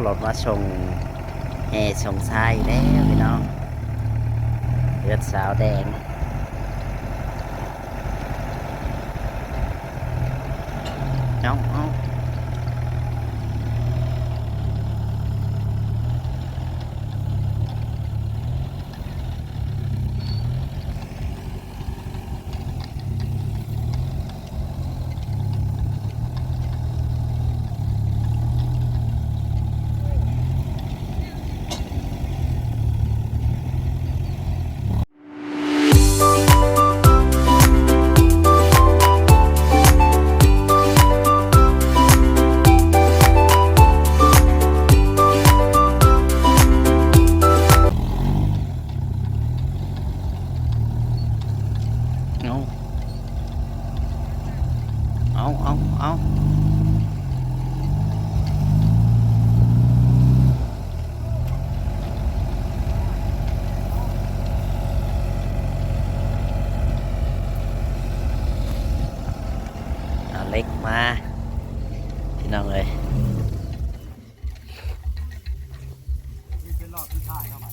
รถมาส่งแห่ส่งทรายแล้วพี่น้องเลือดสาวแดงเอาเอาเล็กมาพี่น้องเลยเป็นรอบที่ท้ายเข้ามา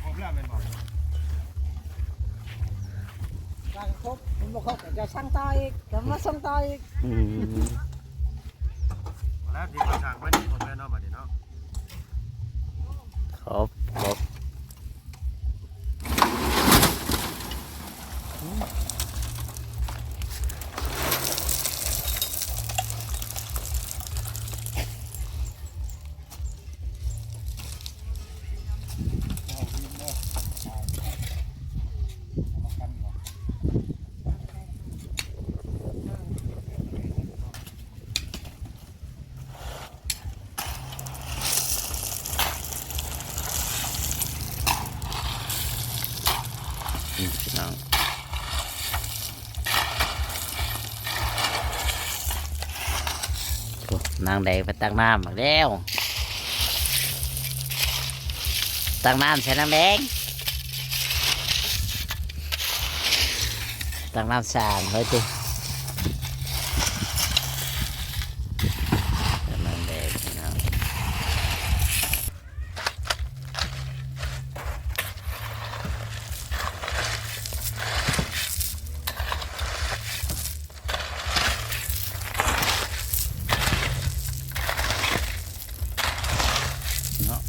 ผมแล้วเป็นบอกการครบมันบอกเขาจะสั่งต่ออีกจะมาส่งต่ออีกแล้วที่เขาสั่งไว้นี่ผมแล้วเนาะบัดนี้เนาะครบพี่น้องนางแดงไปตักน้ำมาแล้วตักน้ำใส่นางแดงตักน้ำสางเลยจินางแดงพี่น้องเนาะ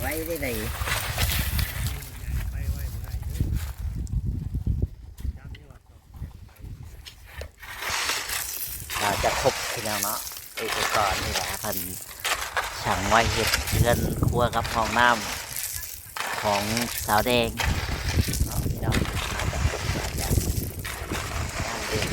ไว้ได้ไหนจะครบพี่น้องเนาะอุปกรณ์นี่แหละพันช่างไว้เห็ดเรือนครัวกับห้องน้ำของสาวแดงพี่น้องมาจากครบมาจากงานเดือน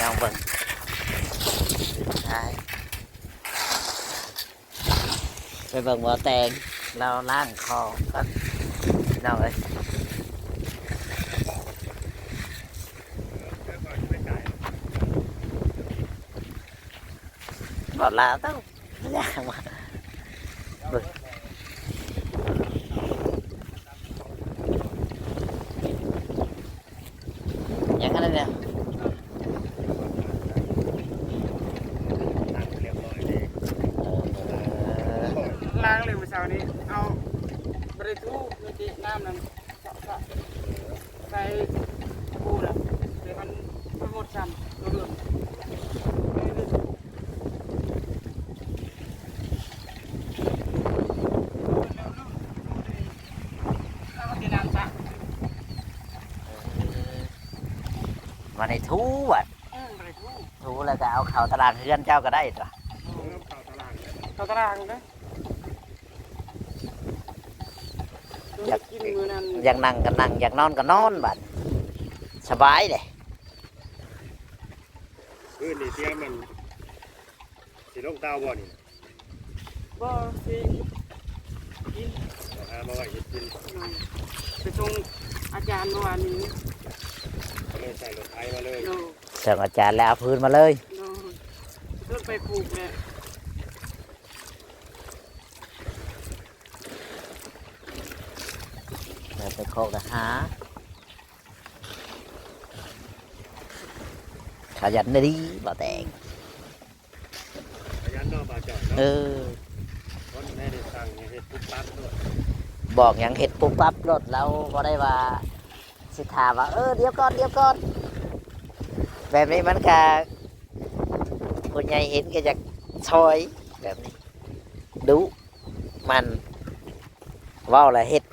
น้องเบิ่งใช่ไปเบิ่งบ่อแตงเราล้างคอก่อนพี่น้องเอ้ยบ่ลาต้องยากมาเบิ่งยังไงเนี่ย เรียบร้อยเลย ล้างเลยเมื่อเช้านี้เอาบริทูเมื่อกี้น้ำนั้นใส่ปูนะเดี๋ยวมันหมดซ้ำตัวเรื่องเอาที่น้ำซัก มาในทูอ่ะ บริทู ทูแล้วก็เอาเข่าตารางเฮือนเจ้าก็ได้ตัว เขาตารางนะอยากกินมือนั้น อยากนั่งก็นั่งอยากนอนก็นอนบัดสบายเลย นี่เตรียมมันสีลงเต้าบ่นี่ บ่สิกิน เอามาไว้กิน ไปส่งอาจารย์เมื่อวานนี้ ก็เลยใส่รถไถมาเลย โด เชิญอาจารย์แล้วเอาพื้นมาเลย โดเพิ่งไปปลูกเนี่ย เราไปโคกนะฮะขยันดีบ่แตง ขยันเนาะบ่าวจอด เอ เนาะ อ คนได้สั่งเฮ็ดปุ๊บปั๊บด้วย บอกอย่างเห็ดปุ๊บปั๊บรถเราก็ได้ว่าสิถามว่าเดี๋ยวก่อนแบบนี้มันก็คนใหญ่เห็นก็จะซอยแบบนี้ดุมันเว้าอะไรเห็ด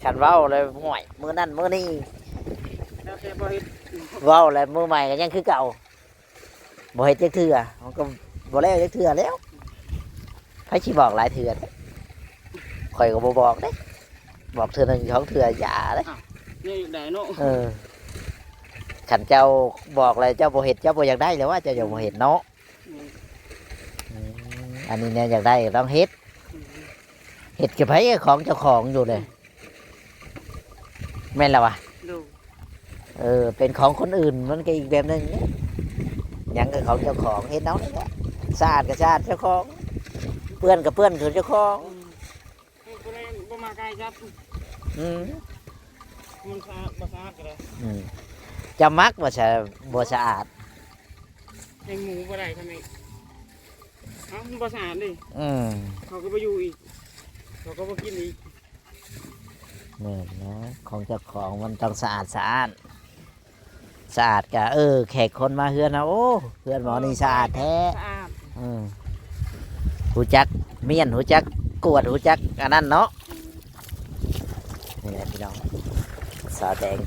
ขันเว้าเลยห่วยมือนั่นมือนี่ แล้วแต่บ่เฮ็ด เว้าอะไรมือใหม่ก็ยังคือเก่าบ่เห็ดจักเถื่อมันก็บ่แล้วจักเถื่อแล้วใครชี้บอกหลายเถื่อเด้ข่อยก็บ่บอกเด้บอกเถื่อหนึ่งสองเถื่ออย่าเด้ นี่อยู่ไหนเนาะ ขันเจ้าบอกเลยเจ้าบ่เห็ดเจ้าบ่อยากได้เลยว่าเจ้าอยากบ่เห็ดเนาะอันนี้เนี่ยอยากได้ต้องเห็ดเห็ดกับไผของเจ้าของอยู่เลยแม่นแล้ววะ ดู เป็นของคนอื่นมันก็อีกแบบหนึงเนี่ยหยังก็ของเจ้าของเห็ดเนานี่แหละสะอาดก็สะอาดเจ้าของเปื้อนก็เปื้อนคือเจ้าของ บ่ได้บ่มาไกลจับ อืม มันสะอาดบ่สะอาดก็ได้ อืมจะมักว่าจะบ่สะอาด แหงหมูบ่ได้ทำไมเอ้ามันบ่สะอาดดิ อืม เขาก็บ่อยู่อีกเขาก็บ่กินอีก นี่นะของเจ้าของมันต้องสะอาดสะอาดสะอาดกะแขกคนมาเฮือนนะโอ้เฮือนหมอนี่สะอาดแท้ สะอาด หูจักเมียนหูจักกวดหูจักอันนั้นเนาะนี่แหละพี่น้องสาวแดง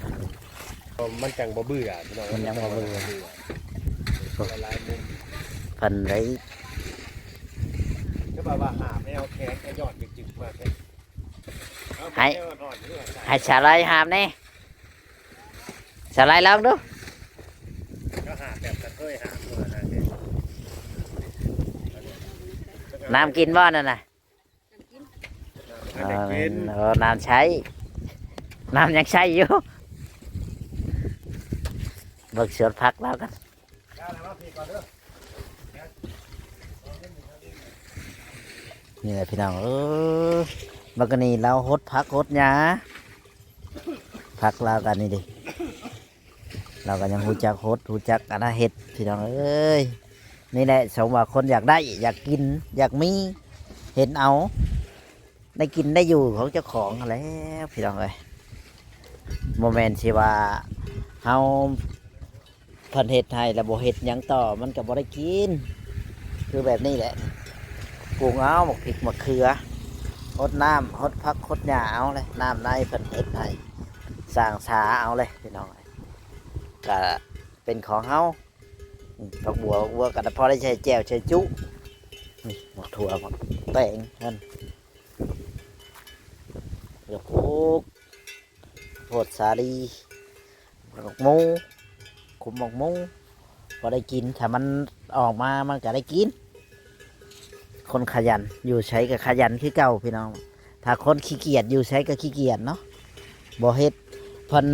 มันจังบ่เบื่อพี่น้อง มันยังบ่เบื่อ หลายมุม เพันไร ก็แบบว่าหาแมวแขกก็ยอดจึกๆมาแค่ ให้สาลายหามแน่สาลายลองดู ก็หาแบบกระเทยหาตัวนะ น้ำกินบ่นั่นน่ะ กิน น้ำใช้น้ำยังใช้อยู่เบิกสวนพักแล้วกันนี่แหละพี่น้องบักกะนี่เราหดพักหดหญ้าพักเรากันนี่ดิเราก็ยังหูจักหดหูจักอันนั้นเห็ดพี่น้องเอ้ยนี่แหละสมว่าคนอยากได้อยากกินอยากมีเห็นเอาได้กินได้อยู่ของเจ้าของแล้วพี่น้องเอ้ยโมเมนต์ที่ว่าเฮาเพันเห็ดให้แล้วบ่เห็ดหยังต่อมันก็บ่ได้กินคือแบบนี้แหละปลูกเอาหมกพริกหมกเขือหดน้ำหดพักหดหญ้าเอาเลยน้ำในเพิ่นเห็ดให้สร้างสาเอาเลยพี่น้องเอ้ยก็เป็นของเฮาผักบัวก็พอได้ใช้แจ่วใช้จุนี่หมกถั่วหมกแตงนั่นเดี๋ยวโพดสาลีหมกหมูขุมหมกหมู พอได้กินถ้ามันออกมามันก็ได้กิน คนขยันอยู่ใช้กับขยันคือเก่าพี่น้อง ถ้าคนขี้เกียจอยู่ใช้ก็ขี้เกียจเนาะบ่เฮ็ดเพิ่น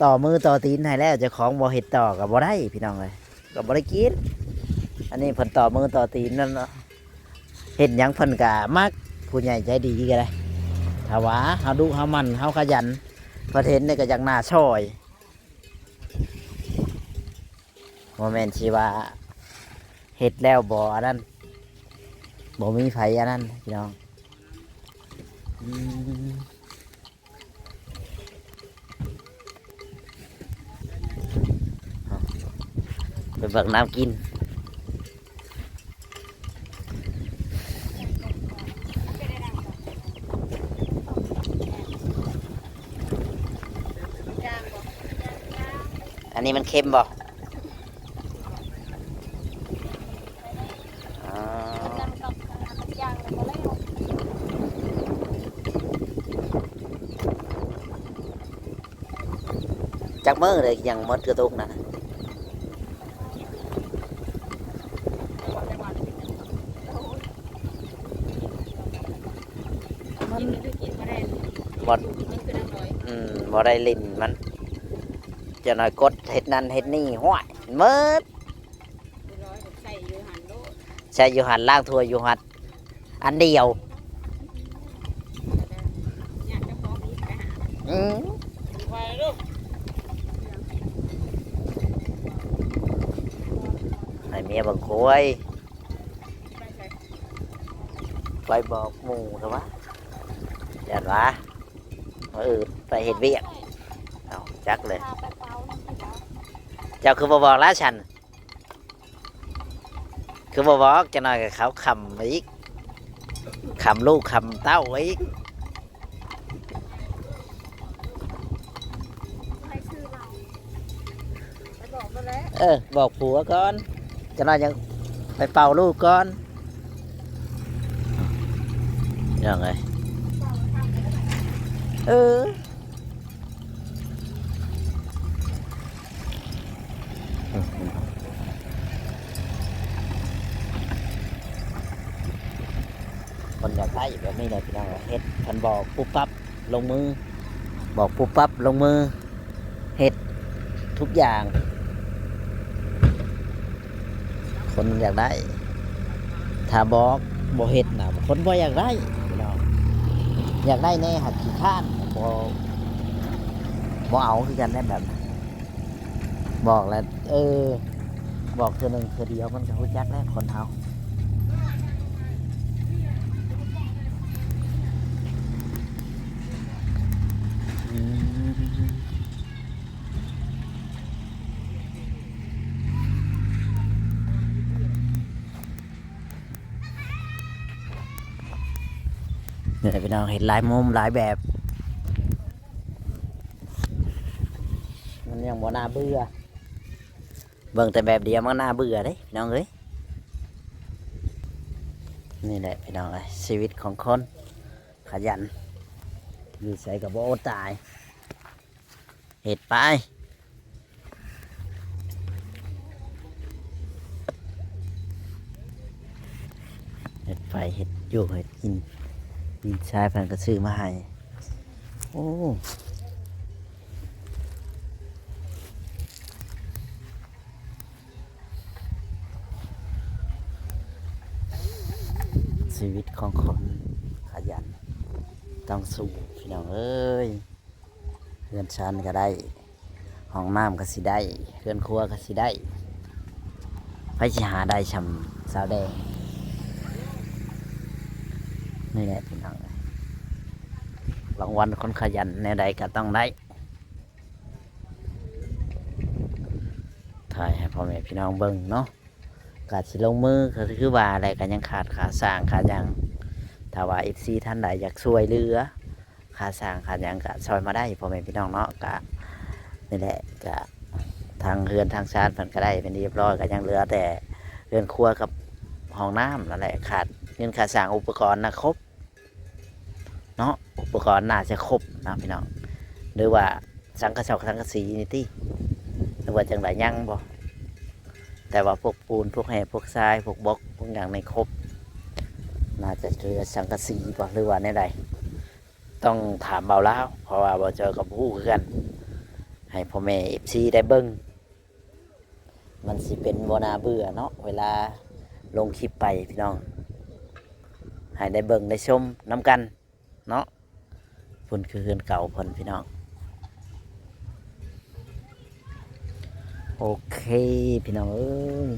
ต่อมือต่อตีนให้แล้วเจ้าของบ่เฮ็ดต่อก็บ่ได้พี่น้องเลยก็บ่ได้กินอันนี้เพิ่นต่อมือต่อตีนนั่นเนาะเฮ็ดหยังเพิ่นก็มักผู้ใหญ่ใจดีก็ได้ถ้าว่าเฮาดุเฮามันเฮาขยันเพิ่นเห็นนี่ก็อยากหน้าช่อยบ่แม่นสิว่าเฮ็ดแล้วบ่อันนั้นบ่มีไผอันนั้นพี่น้องไปเบิกน้ำกินอันนี้มันเค็มบ่จักมือเลยยังมดกระตุกนะบดบ่ได้ลิ้นมันจะหน่อยกดเฮ็ดนั่นเฮ็ดนี่ห้วยมืดใส่อยู่หันล่างทัวอยู่หันอันเดียวให้เมียบังคุยไปบอกหมู่เถอะวะเดี๋ยววะไปเห็นเวียกเอาจักเลยเจ้าคือบอกแล้วฉันคือบอกจะหน่อยกับเขาคำอีกคำลูกคำเต้าอีกบอกผัวก่อนจะหน่อยยังไปเป่าลูกก่อนยังไงคนอยากได้แบบนี้เลยพี่น้องเฮ็ดพันบอกปุ๊บปั๊บลงมือบอกปุ๊บปั๊บลงมือเฮ็ดทุกอย่างคนอยากได้ถ้าบอกบ่เฮ็ดนะคนบ่อยากได้พี่น้องอยากได้แน่หัดขี้ข้านบ่เอาคือกันได้แบบบอกแล้วบอกเธอหนึ่งเธอเดียวมันก็รู้จักแล้วคนเฮาเนี่ยพี่น้องเห็นหลายมุมหลายแบบมันยังบ่น่าเบื่อเบิ่งแต่แบบเดียวมันน่าเบื่อเด้พี่น้องเอ้ยนี่แหละพี่น้องเอ้ยชีวิตของคนขยันอยู่ใส่กับบ่อดตายเห็ดไปเห็ดไปเห็ดอยู่เห็ดกินดินชายพันก็ซื้อมาให้โอ้ชีวิตของคนขยันต้องสู้พี่น้องเอ้ยเพื่อนชั้นก็ได้ห้องน้ำก็สิได้เพื่อนครัวก็สิได้ไปสิหาได้ชำสาวแดงนี่แหละพี่น้องรางวัลคนขยันในใดก็ต้องได้ถ่ายให้พ่อแม่พี่น้องเบิ่งเนาะกาสิลงมือก็คือว่าอะไรกันยังขาดขาสร้างขายังถ้าว่าFCท่านใดอยากช่วยเหลือขาสร้างขายังก็ช่วยมาได้พ่อแม่พี่น้องเนาะก็นี่แหละก็ทางเรือนทางชาติมันก็ได้เป็นเรียบร้อยก็ยังเหลือแต่เรือนครัวกับห้องน้ำนั่นแหละขาดเงินขาสร้างอุปกรณ์นะครบเนาะอุปกรณ์น่าจะครบนะพี่น้องหรือว่าสังกะสีนี่ที่หรือว่าจังไรยังบ่ แต่ว่าพวกปูนพวกแห่พวกทรายพวกบล็อกพวกอย่างในครบน่าจะเรือสังกะสีป่ะหรือว่าในใดต้องถามเบาแล้วเพราะว่าเบาเจอกับผู้คือกันให้พ่อแม่เอฟซีได้เบิ้งมันสิเป็นบนาเบื่อเนาะเวลาลงคลิปไปพี่น้องให้ได้เบิ้งได้ชมน้ำกันเนาะพุ่นคือเฮือนเก่าเพิ่นพี่น้องโอเคพี่น้องเอ้ย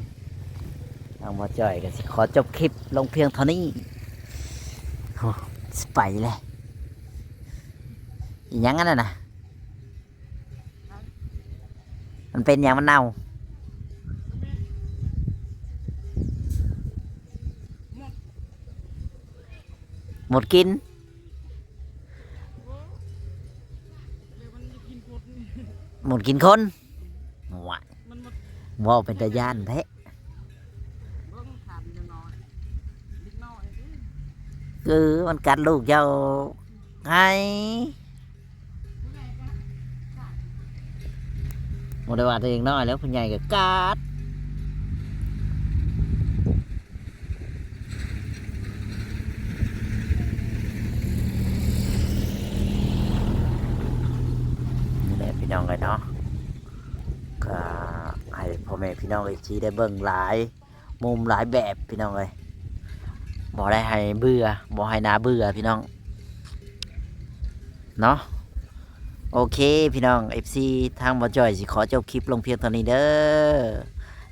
เอามาจ่อยกันสิขอจบคลิปลงเพียงเท่านี้โอ้สไปเลยอีหยังกันนะมันเป็นอย่างมันเน่าหมดกิน หมดกินคนว้าย มันหมด ว้าวเป็นตาย่านแท้ เบิ่งถามนิดหน่อยนิดหน่อยเด้อ คือมันกัดลูกเจ้าให้หมดได้ว่าตัวเองน้อยแล้วผู้ใหญ่ก็กัดนี่แหละพี่น้องเลยเนาะก็ให้พ่อแม่พี่น้องเลยชี้ได้เบิ่งหลายมุมหลายแบบพี่น้องเลยบ่ได้ให้เบื่อบ่ให้น่าเบื่อพี่น้องเนาะโอเคพี่น้อง FC ทางบ่จ่อยสิขอจบคลิปลงเพียงเท่านี้เด้อ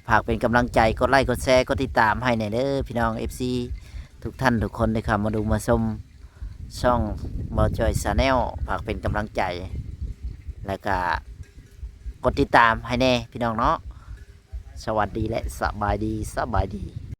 ฝากเป็นกำลังใจกดไลค์กดแชร์กดติดตามให้หน่อยเด้อพี่น้อง FC ทุกท่านทุกคนได้เข้ามาดูมาชมช่องบ่จ่อยชาแนลฝากเป็นกำลังใจแล้วก็กดติดตามให้แน่พี่น้องเนาะสวัสดีและสบายดี